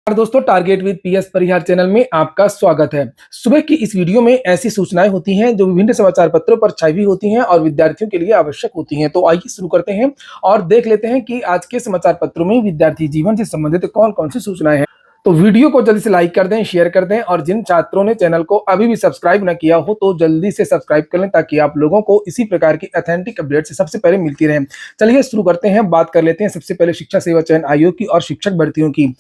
और दोस्तों, target with PS Parihar channel में आपका स्वागत है। सुबह की इस वीडियो में ऐसी सूचनाएं होती हैं जो विभिन्न समाचार पत्रों पर छाई हुई होती हैं और विद्यार्थियों के लिए आवश्यक होती हैं। तो आइए शुरू करते हैं और देख लेते हैं कि आज के समाचार पत्रों में विद्यार्थी जीवन से संबंधित कौन-कौन सी सूचनाएं हैं। तो वीडियो को जल्दी से लाइक कर दें, शेयर कर दें और जिन छात्रों ने चैनल को अभी भी सब्सक्राइब न किया हो तो जल्दी से सब्सक्राइब कर लें ताकि आप लोगों को इसी प्रकार की ऑथेंटिक अपडेट से सबसे पहले मिलती रहे। चलिए शुरू करते हैं, बात कर लेते हैं सबसे पहले शिक्षा सेवा चयन आयोग की और शिक्षक भर्तियों की।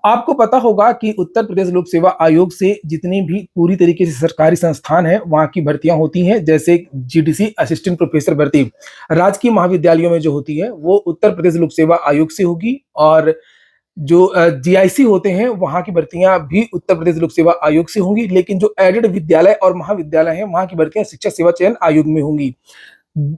आपको पता होगा कि उत्तर प्रदेश लोक सेवा आयोग से जितनी भी पूरी तरीके से सरकारी संस्थान है वहां की भर्तियां होती हैं, जैसे जीडीसी असिस्टेंट प्रोफेसर भर्ती राजकीय महाविद्यालयों में जो होती है वो उत्तर प्रदेश लोक सेवा आयोग से होगी, और जो जीआईसी होते हैं वहां की भर्तियां भी उत्तर प्रदेश लोक सेवा आयोग से होंगी, लेकिन जो एडेड विद्यालय और महाविद्यालय हैं वहां की भर्तियां शिक्षा सेवा चयन आयोग में होंगी।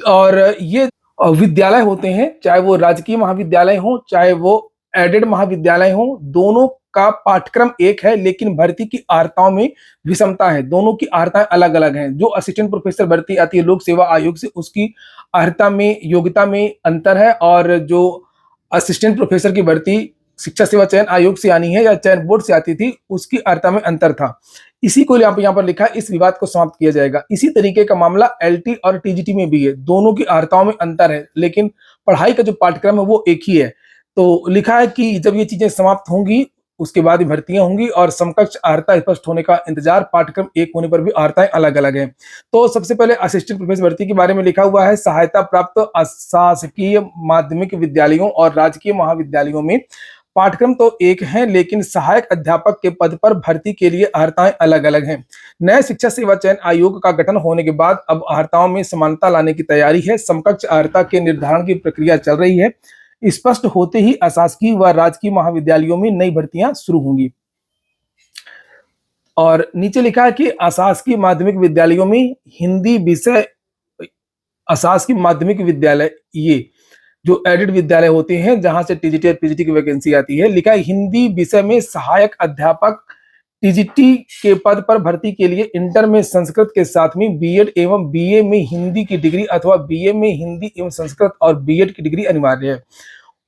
और ये विद्यालय होते हैं, चाहे वो राजकीय महाविद्यालय हो चाहे वो एडेड महाविद्यालय हो, दोनों का पाठ्यक्रम एक है लेकिन भर्ती की अर्हताओं में विषमता है। दोनों की अर्हताएं अलग अलग हैं। जो असिस्टेंट प्रोफेसर भर्ती आती है लोक सेवा आयोग से, उसकी अर्हता में योग्यता में अंतर है, और जो असिस्टेंट प्रोफेसर की भर्ती शिक्षा सेवा चयन आयोग से आनी है या चयन बोर्ड से आती थी, उसकी अर्हता में अंतर था। इसी को यहाँ पर लिखा है, इस विवाद को समाप्त किया जाएगा। इसी तरीके का मामला एलटी और टीजीटी में भी है। दोनों की अर्हताओं में अंतर है लेकिन पढ़ाई का जो पाठ्यक्रम है वो एक ही है। तो लिखा है कि जब ये चीजें समाप्त होंगी उसके बाद ही भर्तियां होंगी, और समकक्ष अर्हता स्पष्ट होने का इंतजार, पाठ्यक्रम एक होने पर भी अर्हताएं अलग अलग हैं। तो सबसे पहले असिस्टेंट प्रोफेसर भर्ती के बारे में लिखा हुआ है, सहायता प्राप्त अशासकीय माध्यमिक विद्यालयों और राजकीय महाविद्यालयों में पाठ्यक्रम तो एक है लेकिन सहायक अध्यापक के पद पर भर्ती के लिए अर्हताएं अलग अलग हैं। नए शिक्षा सेवा चयन आयोग का गठन होने के बाद अब अर्हताओं में समानता लाने की तैयारी है। समकक्ष अर्हता के निर्धारण की प्रक्रिया चल रही है। स्पष्ट होते ही अशासकीय व राजकीय महाविद्यालयों में नई भर्तियां शुरू होंगी। और नीचे लिखा है कि अशासकीय माध्यमिक विद्यालयों में हिंदी विषय, अशासकीय माध्यमिक विद्यालय ये जो एडेड विद्यालय होते हैं जहां से टीजीटी और पीजीटी की वैकेंसी आती है, लिखा है हिंदी विषय में सहायक अध्यापक टीजीटी के पद पर भर्ती के लिए इंटर में संस्कृत के साथ में बीएड एवं बीए में हिंदी की डिग्री अथवा बीए में हिंदी एवं संस्कृत और बीएड की डिग्री अनिवार्य है।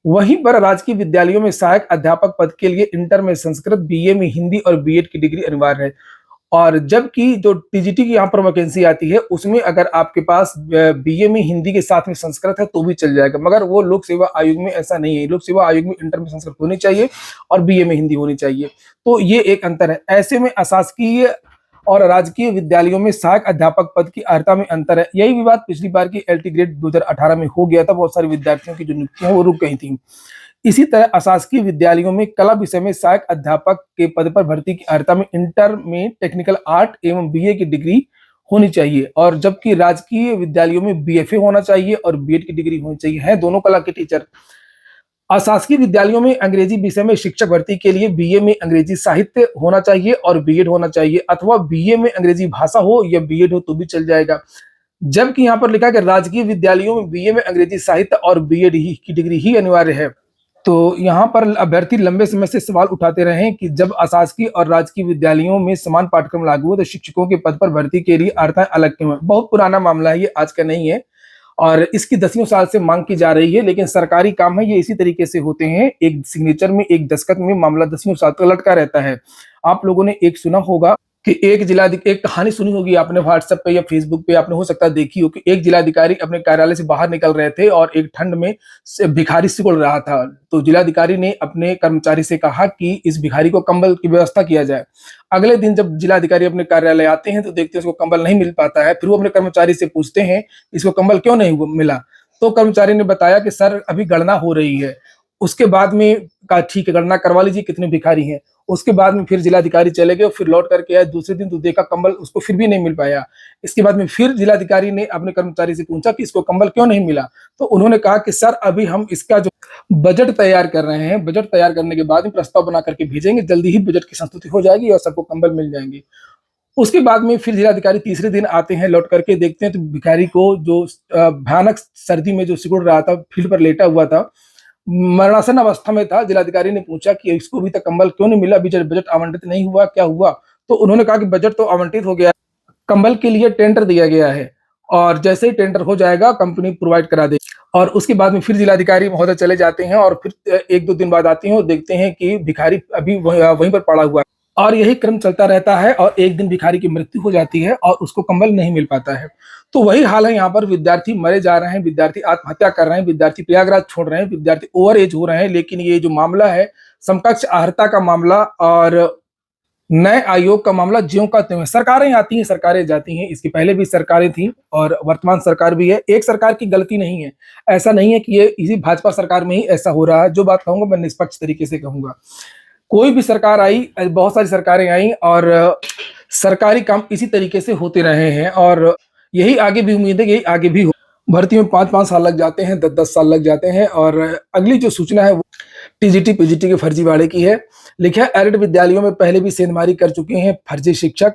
वहीं पर राजकीय विद्यालयों में सहायक अध्यापक पद के लिए इंटर में संस्कृत, बीए में हिंदी और बीएड की डिग्री अनिवार्य है। और जबकि जो टीजीटी की यहाँ पर वैकेंसी आती है उसमें अगर आपके पास बीए में हिंदी के साथ में संस्कृत है तो भी चल जाएगा, मगर वो लोक सेवा आयोग में ऐसा नहीं है। लोक सेवा आयोग में इंटर में संस्कृत होनी चाहिए और बीए में हिंदी होनी चाहिए। तो ये एक अंतर है। ऐसे में अशासकीय और राजकीय विद्यालयों में सहायक अध्यापक पद की अर्हता में अंतर है। यही विवाद पिछली बार की एलटी ग्रेड 2018 में हो गया था। बहुत सारे विद्यार्थियों की जो नियुक्तियां वो रुक गई थी। इसी तरह अशासकीय विद्यालयों में कला विषय में सहायक अध्यापक के पद पर भर्ती की अर्हता में इंटर में टेक्निकल आर्ट एवं बीए की डिग्री होनी चाहिए, और जबकि राजकीय विद्यालयों में बीएफए होना चाहिए और बीएड की डिग्री होनी चाहिए। है दोनों कला के टीचर। अशासकीय विद्यालयों में अंग्रेजी विषय में शिक्षक भर्ती के लिए बीए में अंग्रेजी साहित्य होना चाहिए और बीएड होना चाहिए, अथवा बीए में अंग्रेजी भाषा हो या बीएड हो तो भी चल जाएगा। जबकि यहाँ पर लिखा है कि राजकीय विद्यालयों में बीए में अंग्रेजी साहित्य और बीएड ही की डिग्री ही अनिवार्य है। तो यहाँ पर अभ्यर्थी लंबे समय से सवाल उठाते रहे हैं कि जब अशासकीय और राजकीय विद्यालयों में समान पाठ्यक्रम लागू हो तो शिक्षकों के पद पर भर्ती के लिए अर्हताएं अलग क्यों है। बहुत पुराना मामला है, ये आज का नहीं है, और इसकी दसियों साल से मांग की जा रही है। लेकिन सरकारी काम है, ये इसी तरीके से होते हैं। एक सिग्नेचर में, एक दस्तखत में मामला दसियों साल तक लटका रहता है। आप लोगों ने एक सुना होगा कि एक कहानी सुनी होगी आपने व्हाट्सएप पे या फेसबुक पे, आपने हो सकता है देखी हो, कि एक जिलाधिकारी अपने कार्यालय से बाहर निकल रहे थे और एक ठंड में भिखारी सिकुड़ रहा था। तो जिलाधिकारी ने अपने कर्मचारी से कहा कि इस भिखारी को कंबल की व्यवस्था किया जाए। अगले दिन जब जिलाधिकारी अपने कार्यालय आते हैं तो देखते हैं उसको कंबल नहीं मिल पाता है। फिर वो अपने कर्मचारी से पूछते हैं इसको कंबल क्यों नहीं मिला। तो कर्मचारी ने बताया कि सर अभी गणना हो रही है। उसके बाद में कहा ठीक है गणना करवा लीजिए कितने भिखारी हैं। उसके बाद में फिर जिलाधिकारी चले गए, फिर लौट करके आए। दूसरे दिन तो देखा कंबल उसको फिर भी नहीं मिल पाया। इसके बाद में फिर जिलाधिकारी ने अपने कर्मचारी से पूछा कि इसको कंबल क्यों नहीं मिला। तो उन्होंने कहा कि सर अभी हम इसका जो बजट तैयार कर रहे हैं, बजट तैयार करने के बाद में प्रस्ताव बना करके भेजेंगे, जल्दी ही बजट की संस्तुति हो जाएगी और सबको कंबल मिल जाएंगे। उसके बाद में फिर जिलाधिकारी तीसरे दिन आते हैं, लौट करके देखते हैं तो भिखारी को जो भयानक सर्दी में जो सिकुड़ रहा था, फील्ड पर लेटा हुआ था, मरणासन अवस्था में था। जिलाधिकारी ने पूछा कि इसको अभी तक कंबल क्यों नहीं मिला, अभी बजट आवंटित नहीं हुआ, क्या हुआ। तो उन्होंने कहा कि बजट तो आवंटित हो गया, कंबल के लिए टेंडर दिया गया है और जैसे ही टेंडर हो जाएगा कंपनी प्रोवाइड करा देगी। और उसके बाद में फिर जिलाधिकारी महोदय चले जाते हैं और फिर 1-2 दिन बाद आते हैं और देखते हैं कि भिखारी अभी वहीं पर पड़ा हुआ है। और यही क्रम चलता रहता है और एक दिन भिखारी की मृत्यु हो जाती है और उसको कंबल नहीं मिल पाता है। तो वही हाल है यहाँ पर, विद्यार्थी मरे जा रहे हैं, विद्यार्थी आत्महत्या कर रहे हैं, विद्यार्थी प्रयागराज छोड़ रहे हैं, विद्यार्थी ओवर एज हो रहे हैं, लेकिन ये जो मामला है, समकक्ष अर्हता का मामला और नए आयोग का मामला ज्यों का त्यों है। सरकारें आती हैं, सरकारें जाती हैं, इसकी पहले भी सरकारें थी और वर्तमान सरकार भी है। एक सरकार की गलती नहीं है। ऐसा नहीं है कि ये इसी भाजपा सरकार में ही ऐसा हो रहा है। जो बात कहूँगा मैं निष्पक्ष तरीके से कहूँगा। कोई भी सरकार आई, बहुत सारी सरकारें आई और सरकारी काम इसी तरीके से होते रहे हैं और यही आगे भी उम्मीद है कि यही आगे भी हो। भर्ती में 5-5 साल लग जाते हैं, 10-10 साल लग जाते हैं और अगली जो सूचना है वो टीजीटी, पीजीटी के फर्जीवाड़े की है। लिखा है एडेड विद्यालयों में पहले भी सेंधमारी कर चुके हैं फर्जी शिक्षक,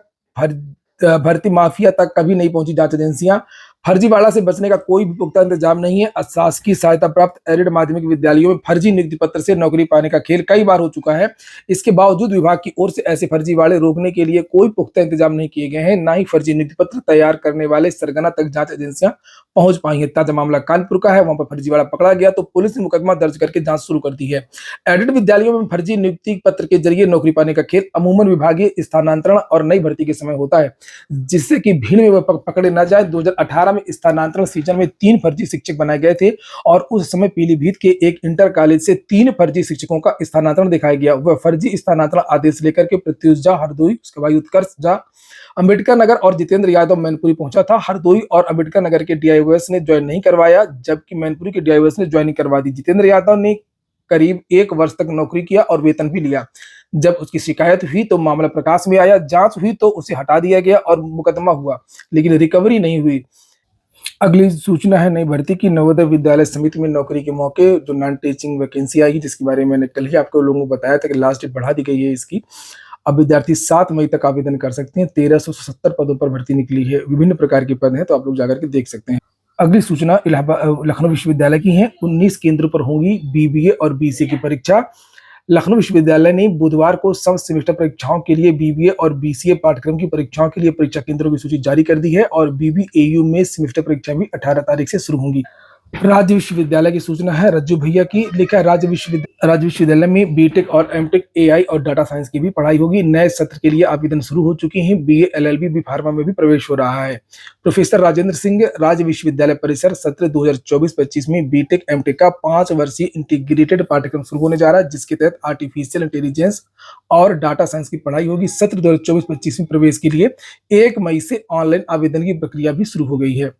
भर्ती माफिया तक कभी नहीं पहुंची जांच एजेंसियां। फर्जीवाड़ा से बचने का कोई भी पुख्ता इंतजाम नहीं है। अशासकीय सहायता प्राप्त एडेड माध्यमिक विद्यालयों में फर्जी नियुक्ति पत्र से नौकरी पाने का खेल कई बार हो चुका है। इसके बावजूद विभाग की ओर से ऐसे फर्जीवाड़े रोकने के लिए कोई पुख्ता इंतजाम नहीं किए गए हैं, ना ही फर्जी नियुक्ति पत्र तैयार करने वाले सरगना तक जांच एजेंसियां पहुंच पाई है। ताजा मामला कानपुर का है, वहां पर फर्जीवाड़ा पकड़ा गया तो पुलिस ने मुकदमा दर्ज करके जांच शुरू कर दी है। एडेड विद्यालयों में फर्जी नियुक्ति पत्र के जरिए नौकरी पाने का खेल अमूमन विभागीय स्थानांतरण और नई भर्ती के समय होता है, जिससे कि भीड़ में वह पकड़े न जाए। 2018 में स्थानांतरण सीजन में 3 फर्जी शिक्षक बनाए गए थे और उस समय पीलीभीत के एक इंटर कॉलेज से 3 फर्जी शिक्षकों का स्थानांतरण दिखाया गया। वह फर्जी स्थानांतरण आदेश लेकर के प्रत्युष झा हरदोई, उसके बाद उत्कर्ष झा अंबेडकर नगर और जितेंद्र यादव मैनपुरी पहुंचा था। हरदोई और अंबेडकर नगर के डीआईओएस ने ज्वाइन नहीं करवाया, जबकि मैनपुरी के डीआईओएस ने ज्वाइनिंग करवा दी। जितेंद्र यादव ने करीब 1 वर्ष तक नौकरी किया और वेतन भी लिया। जब उसकी शिकायत हुई तो मामला प्रकाश में आया, जांच हुई तो उसे हटा दिया गया और मुकदमा हुआ, लेकिन रिकवरी नहीं हुई। अगली सूचना है नई भर्ती की। नवोदय विद्यालय समिति में नौकरी के मौके जो नॉन टीचिंग वैकेंसी आई, जिसके बारे में मैंने कल ही आपको लोगों को बताया था कि लास्ट डेट बढ़ा दी गई है इसकी। अब विद्यार्थी 7 मई तक आवेदन कर सकते हैं। 1370 पदों पर भर्ती निकली है। विभिन्न प्रकार के पद हैं, तो आप लोग जाकर के देख सकते हैं। अगली सूचना लखनऊ विश्वविद्यालय की है। 19 केंद्रों पर होंगी बीबीए और बीसीए की परीक्षा। लखनऊ विश्वविद्यालय ने बुधवार को सब सेमेस्टर परीक्षाओं के लिए बीबीए और बीसीए पाठ्यक्रम की परीक्षाओं के लिए परीक्षा केंद्रों की सूची जारी कर दी है और बीबीएयू में सेमेस्टर परीक्षा भी 18 तारीख से शुरू होंगी। राज्य विश्वविद्यालय की सूचना है रज्जू भैया की। लिखा है राज्य विश्वविद्यालय में बीटेक और एमटेक एआई और डाटा साइंस की भी पढ़ाई होगी। नए सत्र के लिए आवेदन शुरू हो चुके हैं। बीए एलएलबी बी फार्मा में भी प्रवेश हो रहा है। प्रोफेसर राजेंद्र सिंह, राज्य विश्वविद्यालय परिसर, सत्र 2024-25 में बीटेक एमटेक का 5 वर्षीय इंटीग्रेटेड पाठ्यक्रम शुरू होने जा रहा है, जिसके तहत आर्टिफिशियल इंटेलिजेंस और डाटा साइंस की पढ़ाई होगी। सत्र 2024-25 में प्रवेश के लिए 1 मई से ऑनलाइन आवेदन की प्रक्रिया भी शुरू हो गई है।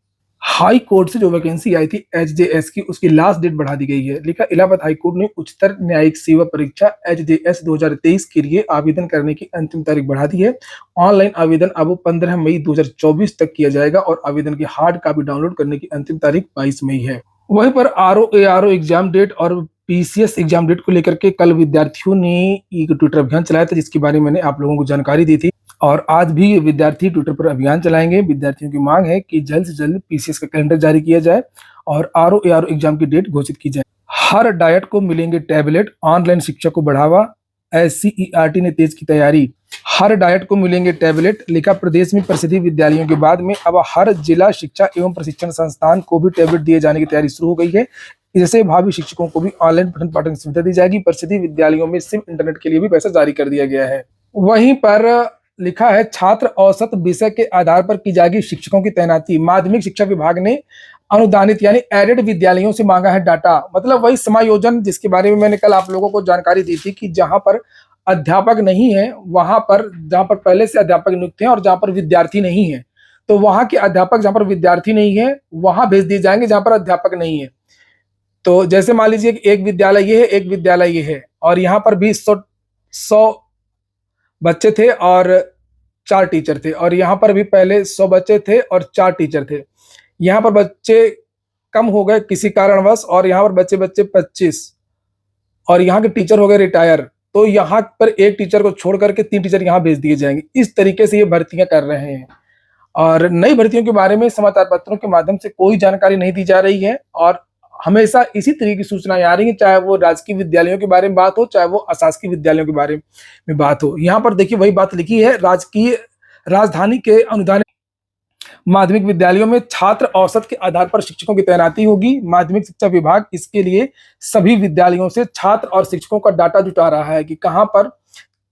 हाई कोर्ट से जो वैकेंसी आई थी एचजेएस की, उसकी लास्ट डेट बढ़ा दी गई है। लिखा इलाहाबाद हाई कोर्ट ने उच्चतर न्यायिक सेवा परीक्षा एचजेएस 2023 के लिए आवेदन करने की अंतिम तारीख बढ़ा दी है। ऑनलाइन आवेदन अब 15 मई 2024 तक किया जाएगा और आवेदन की हार्ड कॉपी डाउनलोड करने की अंतिम तारीख 22 मई है। वहीं पर आरओ एग्जाम डेट और पीसीएस एग्जाम डेट को लेकर के कल विद्यार्थियों ने एक ट्विटर अभियान चलाया था, जिसके बारे में मैंने आप लोगों को जानकारी दी थी और आज भी विद्यार्थी ट्विटर पर अभियान चलाएंगे। विद्यार्थियों की मांग है कि जल्द से जल्द पीसीएस का कैलेंडर जारी किया जाए और आरओ एग्जाम की डेट घोषित की जाए। हर डायट को मिलेंगे टैबलेट, ऑनलाइन शिक्षा को बढ़ावा, एससीईआरटी ने तेज की तैयारी। हर डायट को मिलेंगे टैबलेट। लिखा प्रदेश में प्रसिद्ध विद्यालयों के बाद में अब हर जिला शिक्षा एवं प्रशिक्षण संस्थान को भी टैबलेट दिए जाने की तैयारी शुरू हो गई है। इससे भावी शिक्षकों को भी ऑनलाइन पठन पाठन की सुविधा दी जाएगी। प्रसिद्ध विद्यालयों में सिम इंटरनेट के लिए भी पैसा जारी कर दिया गया है। वहीं पर लिखा है छात्र औसत विषय के आधार पर की जाएगी शिक्षकों की तैनाती। माध्यमिक शिक्षा विभाग ने अनुदानित यानी एडेड विद्यालयों से मांगा है डाटा, मतलब वही समायोजन जिसके बारे में मैंने कल आप लोगों को जानकारी दी थी कि जहां पर अध्यापक नहीं है, वहां पर जहां पर पहले से अध्यापक नियुक्त हैं और जहां पर विद्यार्थी नहीं है, तो वहां के अध्यापक जहां पर विद्यार्थी नहीं है वहां भेज दिए जाएंगे जहां पर अध्यापक नहीं है। तो जैसे मान लीजिए कि एक विद्यालय ये है, एक विद्यालय ये है और यहाँ पर भी 100 बच्चे थे और 4 टीचर थे और यहाँ पर भी पहले 100 बच्चे थे और 4 टीचर थे। यहाँ पर बच्चे कम हो गए किसी कारणवश और यहाँ पर बच्चे 25 और यहाँ के टीचर हो गए रिटायर, तो यहाँ पर एक टीचर को छोड़ करके 3 टीचर यहाँ भेज दिए जाएंगे। इस तरीके से ये भर्तियां कर रहे हैं और नई भर्तियों के बारे में समाचार पत्रों के माध्यम से कोई जानकारी नहीं दी जा रही है और हमेशा इसी तरीके की सूचनाएं आ रही हैं, चाहे वो राजकीय विद्यालयों के बारे में बात हो, चाहे वो अशासकीय विद्यालयों के बारे में बात हो। यहाँ पर देखिए वही बात लिखी है, राजधानी के अनुदान माध्यमिक विद्यालयों में छात्र औसत के आधार पर शिक्षकों की तैनाती होगी। माध्यमिक शिक्षा विभाग इसके लिए सभी विद्यालयों से छात्र और शिक्षकों का डाटा जुटा रहा है कि कहां पर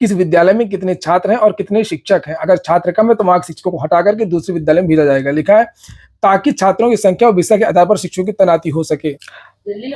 किस विद्यालय में कितने छात्र हैं और कितने शिक्षक हैं। अगर छात्र कम है तो वहां शिक्षकों को हटा करके दूसरे विद्यालय में भेजा जाएगा। लिखा है ताकि छात्रों की संख्या और विषय के आधार पर शिक्षकों की तैनाती हो सके।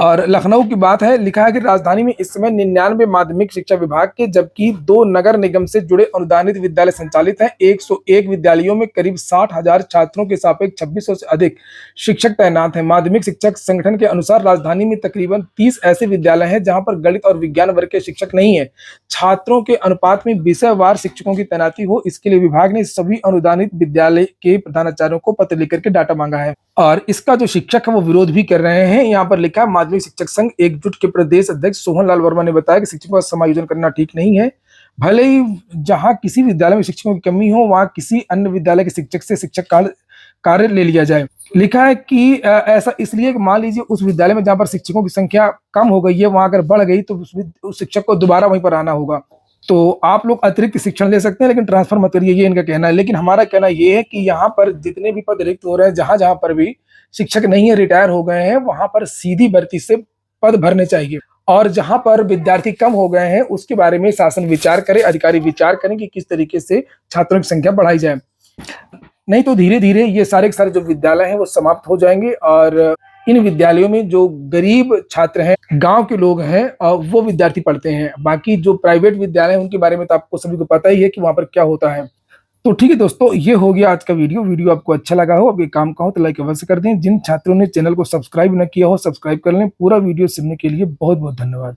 और लखनऊ की बात है, लिखा है कि राजधानी में इस समय 99 माध्यमिक शिक्षा विभाग के, जबकि 2 नगर निगम से जुड़े अनुदानित विद्यालय संचालित हैं। 101 विद्यालयों में करीब 60,000 छात्रों के सापेक्ष 2600 से अधिक शिक्षक तैनात हैं। माध्यमिक शिक्षक संगठन के अनुसार राजधानी में तकरीबन 30 ऐसे विद्यालय हैं जहां पर गणित और विज्ञान वर्ग के शिक्षक नहीं है। छात्रों के अनुपात में विषयवार शिक्षकों की तैनाती हो, इसके लिए विभाग ने सभी अनुदानित विद्यालय के प्रधानाचार्यों को पत्र लिख करके डाटा मांगा है। और इसका जो शिक्षक है वो विरोध भी कर रहे हैं। यहाँ पर लिखा है माध्यमिक शिक्षक संघ एकजुट के प्रदेश अध्यक्ष सोहन लाल वर्मा ने बताया कि शिक्षकों का समायोजन करना ठीक नहीं है। भले ही जहां किसी विद्यालय में शिक्षकों की कमी हो वहां किसी अन्य विद्यालय के शिक्षक से शिक्षक कार्य ले लिया जाए। लिखा है कि ऐसा इसलिए कि मान लीजिए उस विद्यालय में जहां पर शिक्षकों की संख्या कम हो गई है वहां अगर बढ़ गई तो उस शिक्षक को दोबारा वहीं पर आना होगा। तो आप लोग अतिरिक्त शिक्षण ले सकते हैं लेकिन ट्रांसफर मत करिए, ये इनका कहना है। लेकिन हमारा कहना ये है कि यहाँ पर जितने भी पद रिक्त हो रहे हैं, जहां जहां पर भी शिक्षक नहीं है, रिटायर हो गए हैं, वहां पर सीधी भर्ती से पद भरने चाहिए। और जहां पर विद्यार्थी कम हो गए हैं उसके बारे में शासन विचार करे, अधिकारी विचार करें कि किस तरीके से छात्रों की संख्या बढ़ाई जाए। नहीं तो धीरे धीरे ये सारे के सारे जो विद्यालय हैं वो समाप्त हो जाएंगे और इन विद्यालयों में जो गरीब छात्र हैं, गांव के लोग हैं, वो विद्यार्थी पढ़ते हैं। बाकी जो प्राइवेट विद्यालय हैं उनके बारे में तो आपको सभी को पता ही है कि वहां पर क्या होता है। तो ठीक है दोस्तों, ये हो गया आज का वीडियो आपको अच्छा लगा हो, आपके काम का हो तो लाइक अवश्य कर दें। जिन छात्रों ने चैनल को सब्सक्राइब न किया हो सब्सक्राइब कर लें। पूरा वीडियो सुनने के लिए बहुत बहुत धन्यवाद।